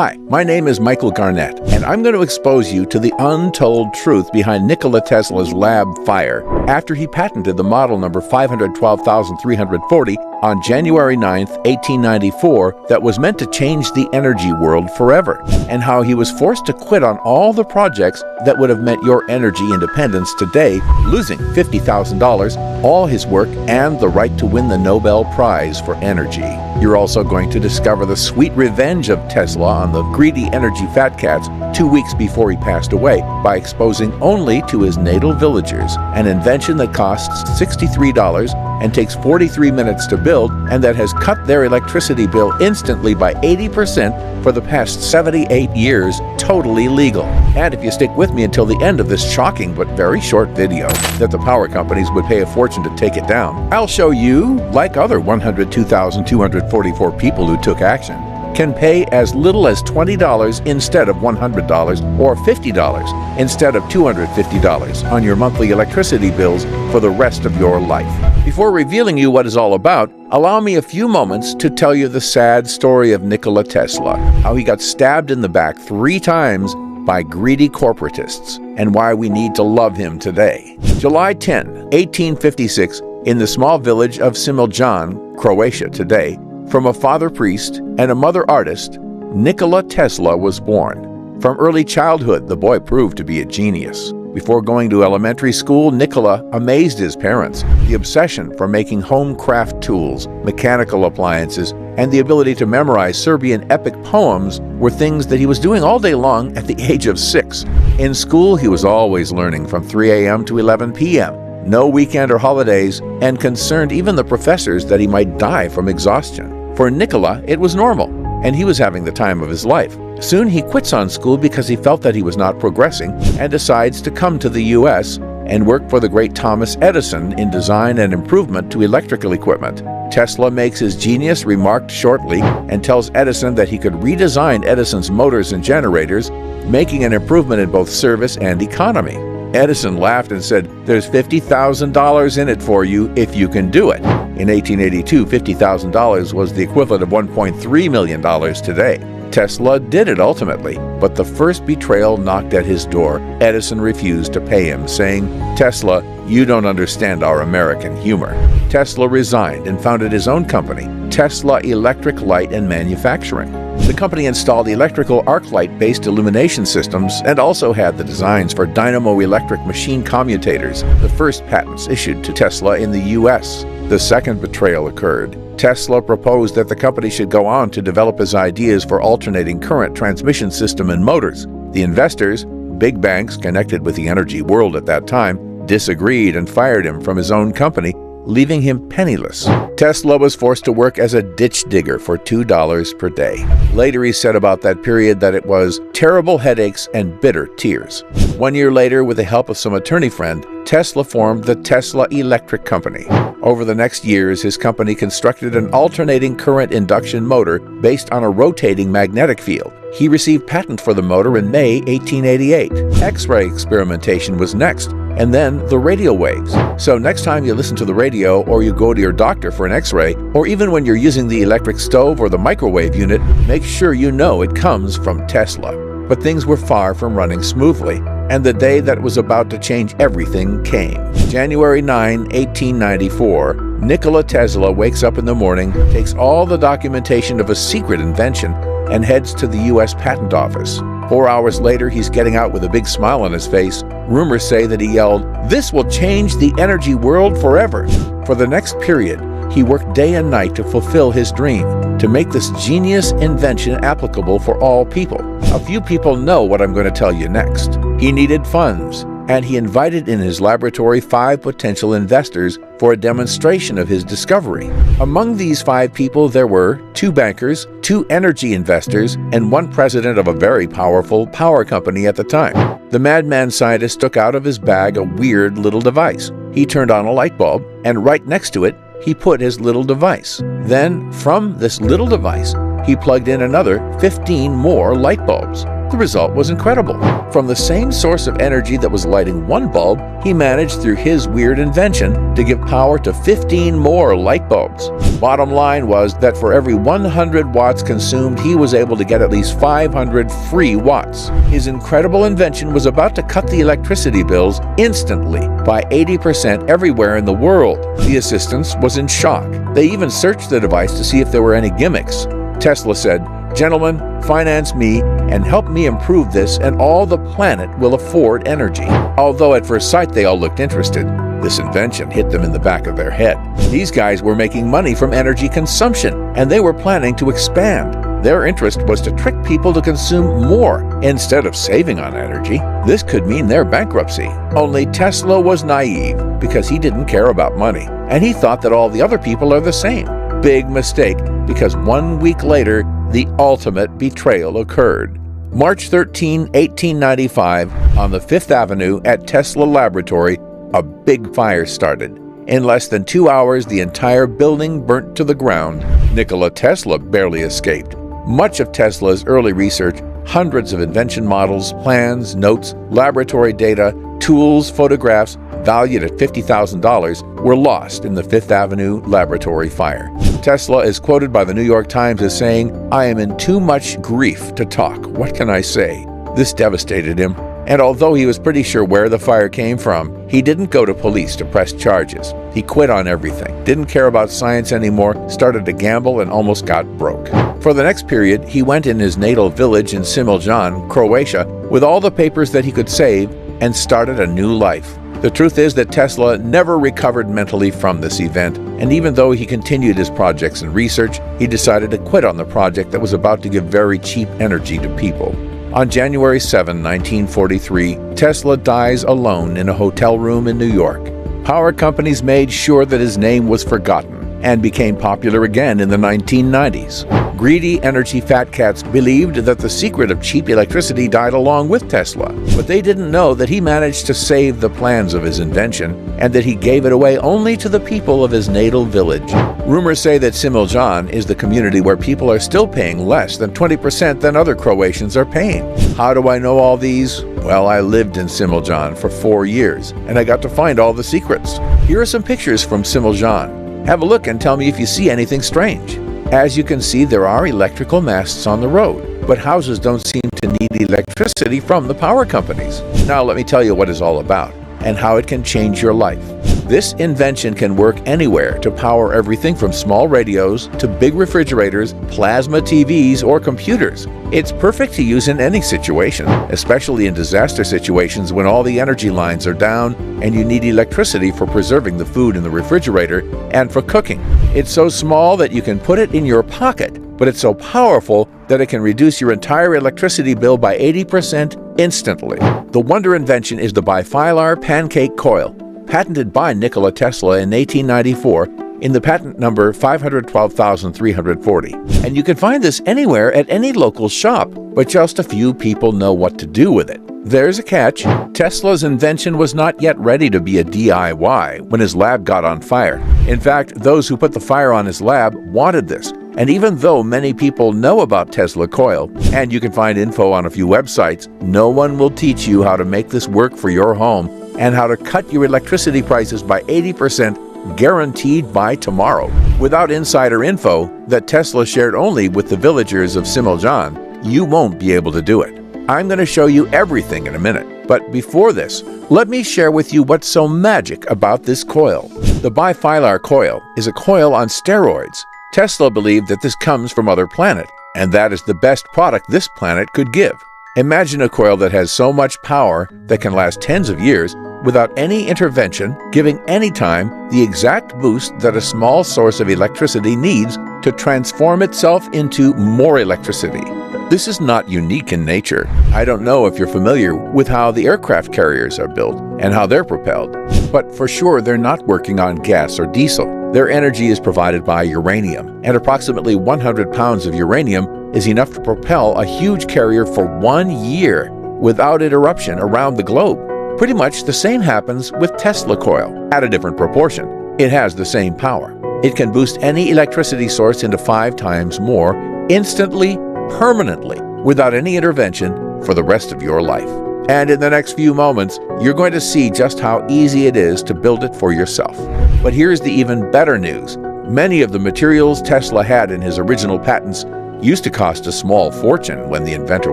Hi, my name is Michael Garnett, and I'm going to expose you to the untold truth behind Nikola Tesla's lab fire after he patented the model number 512,340 on January 9, 1894, that was meant to change the energy world forever, and how he was forced to quit on all the projects that would have meant your energy independence today, losing $50,000, all his work, and the right to win the Nobel Prize for Energy. You're also going to discover the sweet revenge of Tesla on the greedy energy fat cats 2 weeks before he passed away by exposing only to his natal villagers an invention that costs $63 and takes 43 minutes to build, and that has cut their electricity bill instantly by 80% for the past 78 years, totally legal. And if you stick with me until the end of this shocking but very short video that the power companies would pay a fortune to take it down, I'll show you, like other 102,244 people who took action, can pay as little as $20 instead of $100, or $50 instead of $250 on your monthly electricity bills for the rest of your life. Before revealing you what it's all about, allow me a few moments to tell you the sad story of Nikola Tesla, how he got stabbed in the back 3 times by greedy corporatists, and why we need to love him today. July 10, 1856, in the small village of Similjan, Croatia today, from a father priest and a mother artist, Nikola Tesla was born. From early childhood, the boy proved to be a genius. Before going to elementary school, Nikola amazed his parents. The obsession for making home craft tools, mechanical appliances, and the ability to memorize Serbian epic poems were things that he was doing all day long at the age of 6. In school, he was always learning from 3 a.m. to 11 p.m. No weekend or holidays, and concerned even the professors that he might die from exhaustion. For Nikola, it was normal, and he was having the time of his life. Soon he quits on school because he felt that he was not progressing, and decides to come to the U.S. and work for the great Thomas Edison in design and improvement to electrical equipment. Tesla makes his genius remarked shortly and tells Edison that he could redesign Edison's motors and generators, making an improvement in both service and economy. Edison laughed and said, "There's $50,000 in it for you if you can do it." In 1882, $50,000 was the equivalent of $1.3 million today. Tesla did it ultimately, but the first betrayal knocked at his door. Edison refused to pay him, saying, "Tesla, you don't understand our American humor." Tesla resigned and founded his own company, Tesla Electric Light and Manufacturing. The company installed electrical arc light-based illumination systems and also had the designs for dynamo electric machine commutators, the first patents issued to Tesla in the U.S. The second betrayal occurred. Tesla proposed that the company should go on to develop his ideas for alternating current transmission system and motors. The investors, big banks connected with the energy world at that time, disagreed and fired him from his own company, leaving him penniless. Tesla was forced to work as a ditch digger for $2 per day. Later he said about that period that it was terrible headaches and bitter tears. 1 year later, with the help of some attorney friend, Tesla formed the Tesla Electric Company. Over the next years, his company constructed an alternating current induction motor based on a rotating magnetic field. He received patent for the motor in May 1888. X-ray experimentation was next, and then the radio waves. So next time you listen to the radio, or you go to your doctor for an X-ray, or even when you're using the electric stove or the microwave unit, make sure you know it comes from Tesla. But things were far from running smoothly, and the day that was about to change everything came. January 9, 1894, Nikola Tesla wakes up in the morning, takes all the documentation of a secret invention, and heads to the U.S. Patent Office. 4 hours later, he's getting out with a big smile on his face. Rumors say that he yelled, "This will change the energy world forever." For the next period, he worked day and night to fulfill his dream, to make this genius invention applicable for all people. A few people know what I'm going to tell you next. He needed funds, and he invited in his laboratory 5 potential investors for a demonstration of his discovery. Among these 5 people, there were 2 bankers, 2 energy investors, and 1 president of a very powerful power company at the time. The madman scientist took out of his bag a weird little device. He turned on a light bulb, and right next to it, he put his little device. Then, from this little device, he plugged in another 15 more light bulbs. The result was incredible. From the same source of energy that was lighting one bulb, he managed through his weird invention to give power to 15 more light bulbs. Bottom line was that for every 100 watts consumed, he was able to get at least 500 free watts. His incredible invention was about to cut the electricity bills instantly by 80% everywhere in the world. The assistants was in shock. They even searched the device to see if there were any gimmicks. Tesla said, "Gentlemen, finance me and help me improve this, and all the planet will afford energy." Although at first sight they all looked interested, this invention hit them in the back of their head. These guys were making money from energy consumption, and they were planning to expand. Their interest was to trick people to consume more instead of saving on energy. This could mean their bankruptcy. Only Tesla was naive because he didn't care about money, and he thought that all the other people are the same. Big mistake, because 1 week later, the ultimate betrayal occurred. March 13, 1895, on the Fifth Avenue at Tesla Laboratory, a big fire started. In less than 2 hours, the entire building burnt to the ground. Nikola Tesla barely escaped. Much of Tesla's early research, hundreds of invention models, plans, notes, laboratory data, tools, photographs, valued at $50,000, were lost in the Fifth Avenue laboratory fire. Tesla is quoted by the New York Times as saying, "I am in too much grief to talk. What can I say?" This devastated him, and although he was pretty sure where the fire came from, he didn't go to police to press charges. He quit on everything, didn't care about science anymore, started to gamble, and almost got broke. For the next period, he went in his natal village in Similjan, Croatia, with all the papers that he could save, and started a new life. The truth is that Tesla never recovered mentally from this event, and even though he continued his projects and research, he decided to quit on the project that was about to give very cheap energy to people. On January 7, 1943, Tesla dies alone in a hotel room in New York. Power companies made sure that his name was forgotten and became popular again in the 1990s. Greedy energy fat cats believed that the secret of cheap electricity died along with Tesla, but they didn't know that he managed to save the plans of his invention and that he gave it away only to the people of his natal village. Rumors say that Similjan is the community where people are still paying less than 20% than other Croatians are paying. How do I know all these? Well, I lived in Similjan for 4 years, and I got to find all the secrets. Here are some pictures from Similjan. Have a look and tell me if you see anything strange. As you can see, there are electrical masts on the road, but houses don't seem to need electricity from the power companies. Now let me tell you what it's all about and how it can change your life. This invention can work anywhere to power everything from small radios to big refrigerators, plasma TVs, or computers. It's perfect to use in any situation, especially in disaster situations when all the energy lines are down and you need electricity for preserving the food in the refrigerator and for cooking. It's so small that you can put it in your pocket, but it's so powerful that it can reduce your entire electricity bill by 80% instantly. The wonder invention is the bifilar pancake coil, patented by Nikola Tesla in 1894 in the patent number 512,340. And you can find this anywhere at any local shop, but just a few people know what to do with it. There's a catch. Tesla's invention was not yet ready to be a DIY when his lab got on fire. In fact, those who put the fire on his lab wanted this. And even though many people know about Tesla Coil, and you can find info on a few websites, no one will teach you how to make this work for your home and how to cut your electricity prices by 80% guaranteed by tomorrow. Without insider info that Tesla shared only with the villagers of Similjan, you won't be able to do it. I'm going to show you everything in a minute. But before this, let me share with you what's so magic about this coil. The bifilar coil is a coil on steroids. Tesla believed that this comes from other planet, and that is the best product this planet could give. Imagine a coil that has so much power that can last tens of years without any intervention, giving any time the exact boost that a small source of electricity needs to transform itself into more electricity. This is not unique in nature. I don't know if you're familiar with how the aircraft carriers are built and how they're propelled, but for sure they're not working on gas or diesel. Their energy is provided by uranium, and approximately 100 pounds of uranium is enough to propel a huge carrier for 1 year without interruption around the globe. Pretty much the same happens with Tesla coil, at a different proportion. It has the same power. It can boost any electricity source into 5 times more, instantly, permanently, without any intervention, for the rest of your life. And in the next few moments, you're going to see just how easy it is to build it for yourself. But here's the even better news. Many of the materials Tesla had in his original patents used to cost a small fortune when the inventor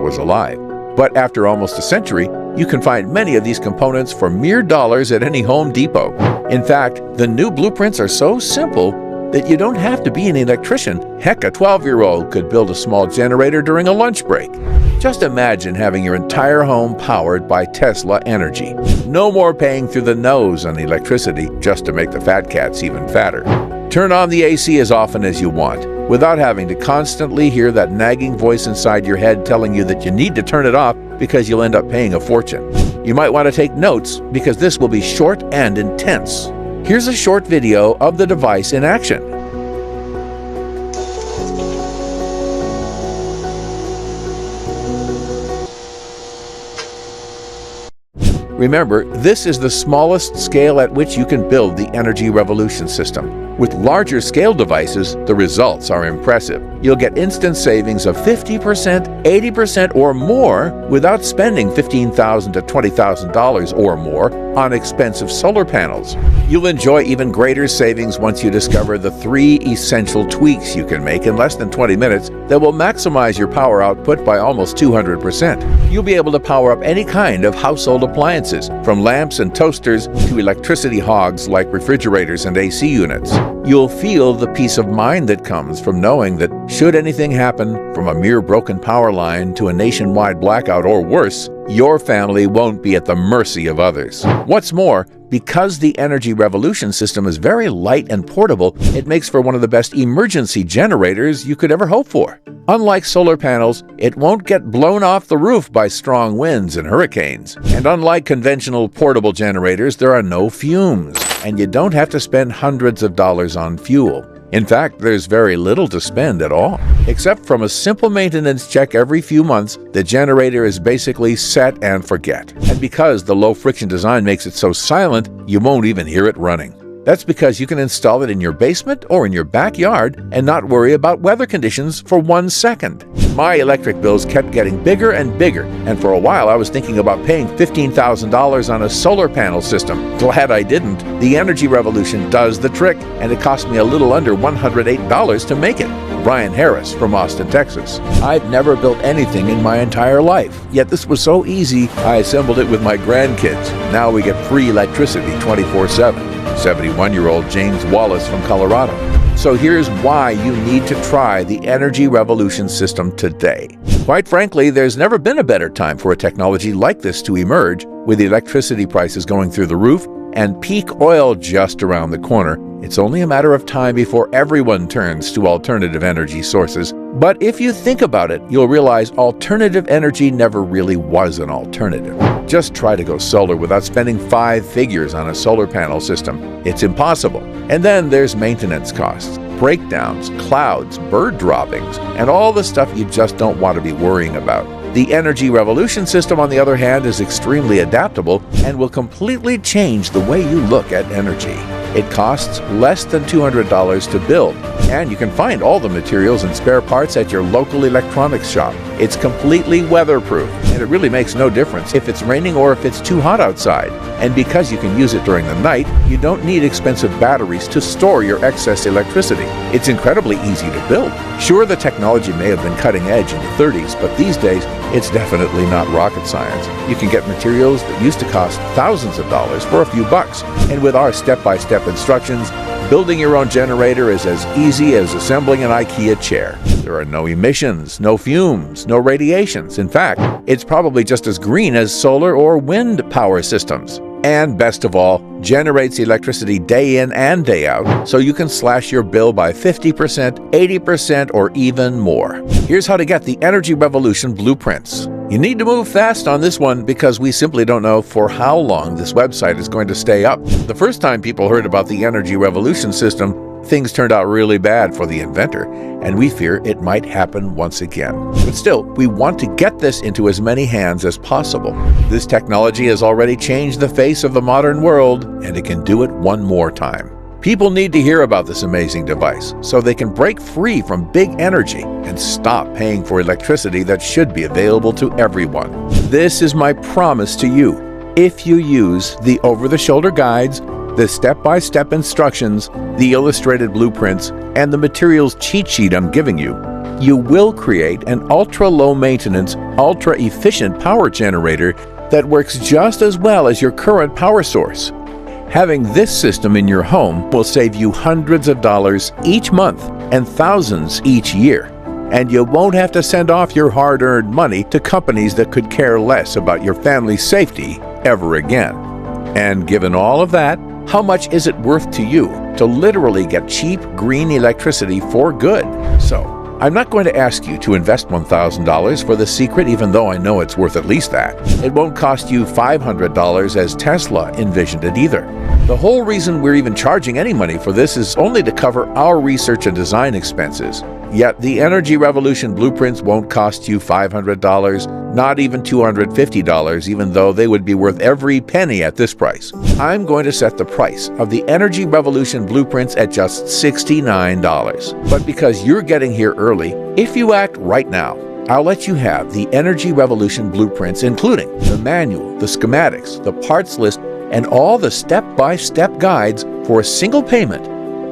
was alive. But after almost a century, you can find many of these components for mere dollars at any Home Depot. In fact, the new blueprints are so simple that you don't have to be an electrician. Heck, a 12-year-old could build a small generator during a lunch break. Just imagine having your entire home powered by Tesla energy. No more paying through the nose on electricity just to make the fat cats even fatter. Turn on the AC as often as you want, without having to constantly hear that nagging voice inside your head telling you that you need to turn it off because you'll end up paying a fortune. You might want to take notes because this will be short and intense. Here's a short video of the device in action. Remember, this is the smallest scale at which you can build the Energy Revolution system. With larger scale devices, the results are impressive. You'll get instant savings of 50%, 80% or more without spending $15,000 to $20,000 or more on expensive solar panels. You'll enjoy even greater savings once you discover the 3 essential tweaks you can make in less than 20 minutes that will maximize your power output by almost 200%. You'll be able to power up any kind of household appliances, from lamps and toasters to electricity hogs like refrigerators and AC units. You'll feel the peace of mind that comes from knowing that should anything happen, from a mere broken power line to a nationwide blackout or worse, your family won't be at the mercy of others. What's more, because the Energy Revolution system is very light and portable, it makes for one of the best emergency generators you could ever hope for. Unlike solar panels, it won't get blown off the roof by strong winds and hurricanes. And unlike conventional portable generators, there are no fumes, and you don't have to spend hundreds of dollars on fuel. In fact, there's very little to spend at all. Except from a simple maintenance check every few months, the generator is basically set and forget. And because the low-friction design makes it so silent, you won't even hear it running. That's because you can install it in your basement or in your backyard and not worry about weather conditions for 1 second. My electric bills kept getting bigger and bigger, and for a while I was thinking about paying $15,000 on a solar panel system. Glad I didn't. The Energy Revolution does the trick, and it cost me a little under $108 to make it. Brian Harris from Austin, Texas. I've never built anything in my entire life, yet this was so easy I assembled it with my grandkids. Now we get free electricity 24/7. 71-year-old James Wallace from Colorado. So here's why you need to try the Energy Revolution system today. Quite frankly, there's never been a better time for a technology like this to emerge, with electricity prices going through the roof and peak oil just around the corner. It's only a matter of time before everyone turns to alternative energy sources. But if you think about it, you'll realize alternative energy never really was an alternative. Just try to go solar without spending 5 figures on a solar panel system. It's impossible. And then there's maintenance costs, breakdowns, clouds, bird droppings, and all the stuff you just don't want to be worrying about. The Energy Revolution system, on the other hand, is extremely adaptable and will completely change the way you look at energy. It costs less than $200 to build, and you can find all the materials and spare parts at your local electronics shop. It's completely weatherproof, and it really makes no difference if it's raining or if it's too hot outside. And because you can use it during the night, you don't need expensive batteries to store your excess electricity. It's incredibly easy to build. Sure, the technology may have been cutting edge in the 30s, but these days, it's definitely not rocket science. You can get materials that used to cost thousands of dollars for a few bucks. And with our step-by-step instructions, building your own generator is as easy as assembling an IKEA chair. There are no emissions, no fumes, no radiations. In fact, it's probably just as green as solar or wind power systems. And best of all, generates electricity day in and day out, so you can slash your bill by 50%, 80%, or even more. Here's how to get the Energy Revolution blueprints. You need to move fast on this one because we simply don't know for how long this website is going to stay up. The first time people heard about the Energy Revolution system, things turned out really bad for the inventor, and we fear it might happen once again. But still, we want to get this into as many hands as possible. This technology has already changed the face of the modern world, and it can do it one more time. People need to hear about this amazing device so they can break free from big energy and stop paying for electricity that should be available to everyone. This is my promise to you. If you use the over-the-shoulder guides, the step-by-step instructions, the illustrated blueprints, and the materials cheat sheet I'm giving you, you will create an ultra-low maintenance, ultra-efficient power generator that works just as well as your current power source. Having this system in your home will save you hundreds of dollars each month and thousands each year. And you won't have to send off your hard-earned money to companies that could care less about your family's safety ever again. And given all of that, how much is it worth to you to literally get cheap green electricity for good? So, I'm not going to ask you to invest $1,000 for the secret, even though I know it's worth at least that. It won't cost you $500 as Tesla envisioned it either. The whole reason we're even charging any money for this is only to cover our research and design expenses. Yet the Energy Revolution blueprints won't cost you $500, not even $250, even though they would be worth every penny at this price. I'm going to set the price of the Energy Revolution blueprints at just $69. But because you're getting here early, if you act right now, I'll let you have the Energy Revolution blueprints, including the manual, the schematics, the parts list, and all the step-by-step guides for a single payment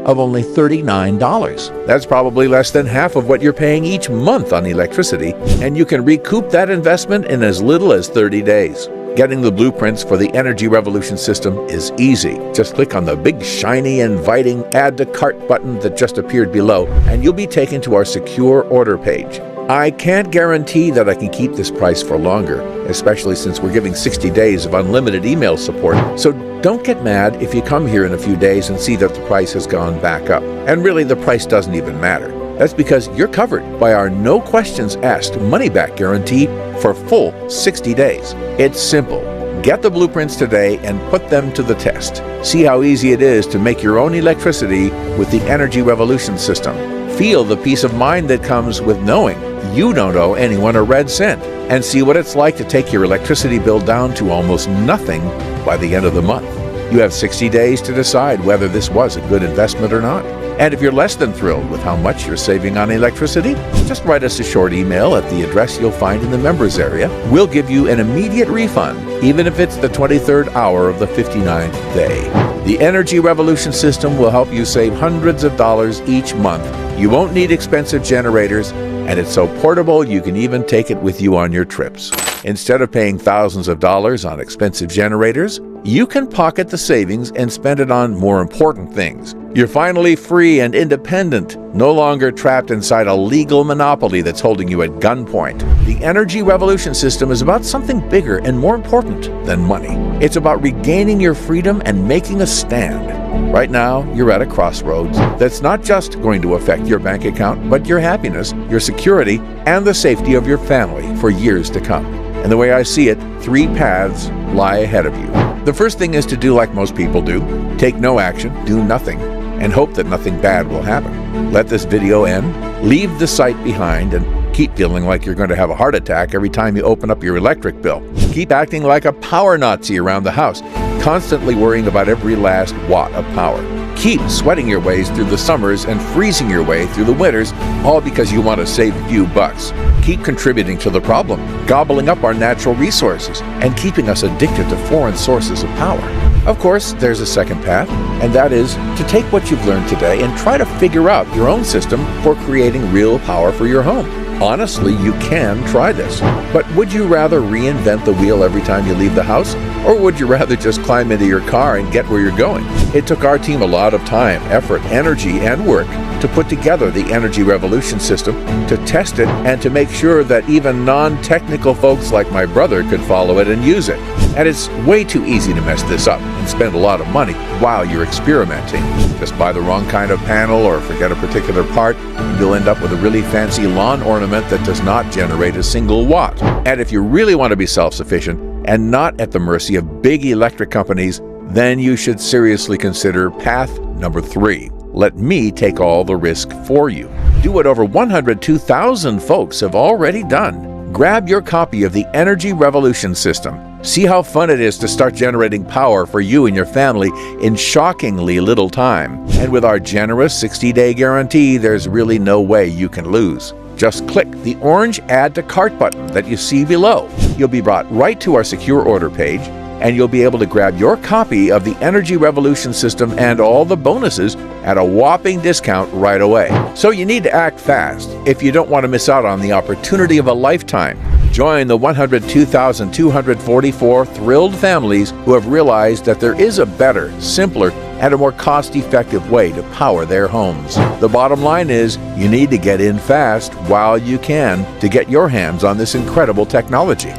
of only $39. That's probably less than half of what you're paying each month on electricity, and you can recoup that investment in as little as 30 days. Getting the blueprints for the Energy Revolution system is easy. Just click on the big, shiny, inviting Add to Cart button that just appeared below, and you'll be taken to our secure order page. I can't guarantee that I can keep this price for longer, especially since we're giving 60 days of unlimited email support, so don't get mad if you come here in a few days and see that the price has gone back up. And really, the price doesn't even matter. That's because you're covered by our no questions asked money-back guarantee for full 60 days. It's simple. Get the blueprints today and put them to the test. See how easy it is to make your own electricity with the Energy Revolution system. Feel the peace of mind that comes with knowing you don't owe anyone a red cent, and see what it's like to take your electricity bill down to almost nothing by the end of the month. You have 60 days to decide whether this was a good investment or not. And if you're less than thrilled with how much you're saving on electricity, just write us a short email at the address you'll find in the members area. We'll give you an immediate refund, even if it's the 23rd hour of the 59th day. The Energy Revolution system will help you save hundreds of dollars each month. You won't need expensive generators, and it's so portable you can even take it with you on your trips. Instead of paying thousands of dollars on expensive generators, you can pocket the savings and spend it on more important things. You're finally free and independent, no longer trapped inside a legal monopoly that's holding you at gunpoint. The Energy Revolution system is about something bigger and more important than money. It's about regaining your freedom and making a stand. Right now, you're at a crossroads that's not just going to affect your bank account, but your happiness, your security, and the safety of your family for years to come. And the way I see it, 3 paths lie ahead of you. The first thing is to do like most people do. Take no action, do nothing, and hope that nothing bad will happen. Let this video end, leave the site behind, and keep feeling like you're going to have a heart attack every time you open up your electric bill. Keep acting like a power Nazi around the house, constantly worrying about every last watt of power. Keep sweating your ways through the summers and freezing your way through the winters, all because you want to save a few bucks. Keep contributing to the problem, gobbling up our natural resources, and keeping us addicted to foreign sources of power. Of course, there's a second path, and that is to take what you've learned today and try to figure out your own system for creating real power for your home. Honestly, you can try this. But would you rather reinvent the wheel every time you leave the house? Or would you rather just climb into your car and get where you're going? It took our team a lot of time, effort, energy, and work to put together the Energy Revolution system, to test it, and to make sure that even non-technical folks like my brother could follow it and use it. And it's way too easy to mess this up and spend a lot of money while you're experimenting. Just buy the wrong kind of panel or forget a particular part, and you'll end up with a really fancy lawn ornament that does not generate a single watt. And if you really want to be self-sufficient and not at the mercy of big electric companies, then you should seriously consider path number 3. Let me take all the risk for you. Do what over 102,000 folks have already done. grab your copy of the Energy Revolution System. See how fun it is to start generating power for you and your family in shockingly little time. And with our generous 60-day guarantee, there's really no way you can lose. Just click the orange Add to Cart button that you see below. You'll be brought right to our secure order page, and you'll be able to grab your copy of the Energy Revolution System and all the bonuses at a whopping discount right away. So you need to act fast if you don't want to miss out on the opportunity of a lifetime. Join the 102,244 thrilled families who have realized that there is a better, simpler, and a more cost-effective way to power their homes. The bottom line is, you need to get in fast while you can to get your hands on this incredible technology.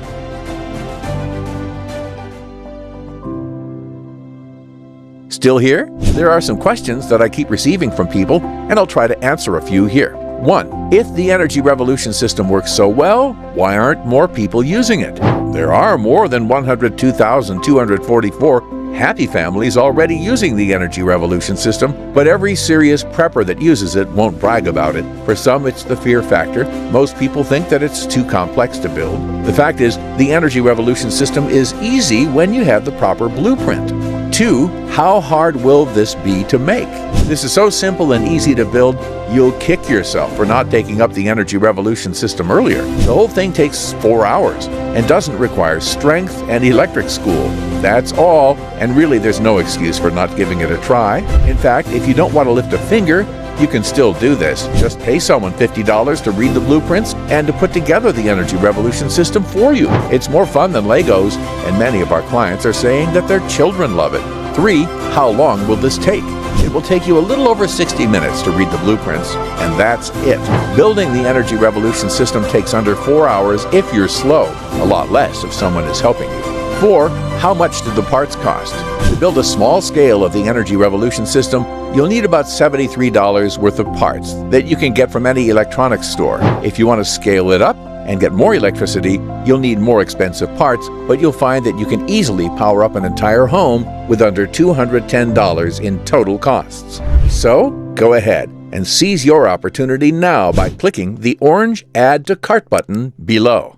Still here? There are some questions that I keep receiving from people, and I'll try to answer a few here. 1. If the Energy Revolution System works so well, why aren't more people using it? There are more than 102,244 happy families already using the Energy Revolution System, but every serious prepper that uses it won't brag about it. For some, it's the fear factor. Most people think that it's too complex to build. The fact is, the Energy Revolution System is easy when you have the proper blueprint. 2. How hard will this be to make? This is so simple and easy to build, you'll kick yourself for not taking up the Energy Revolution System earlier. The whole thing takes 4 hours and doesn't require strength and electric school. That's all, and really there's no excuse for not giving it a try. In fact, if you don't want to lift a finger, you can still do this. Just pay someone $50 to read the blueprints and to put together the Energy Revolution System for you. It's more fun than Legos, and many of our clients are saying that their children love it. 3. How long will this take? It will take you a little over 60 minutes to read the blueprints, and that's it. Building the Energy Revolution System takes under 4 hours if you're slow, a lot less if someone is helping you. 4. How much do the parts cost? To build a small scale of the Energy Revolution System, you'll need about $73 worth of parts that you can get from any electronics store. If you want to scale it up and get more electricity, you'll need more expensive parts, but you'll find that you can easily power up an entire home with under $210 in total costs. So, go ahead and seize your opportunity now by clicking the orange Add to Cart button below.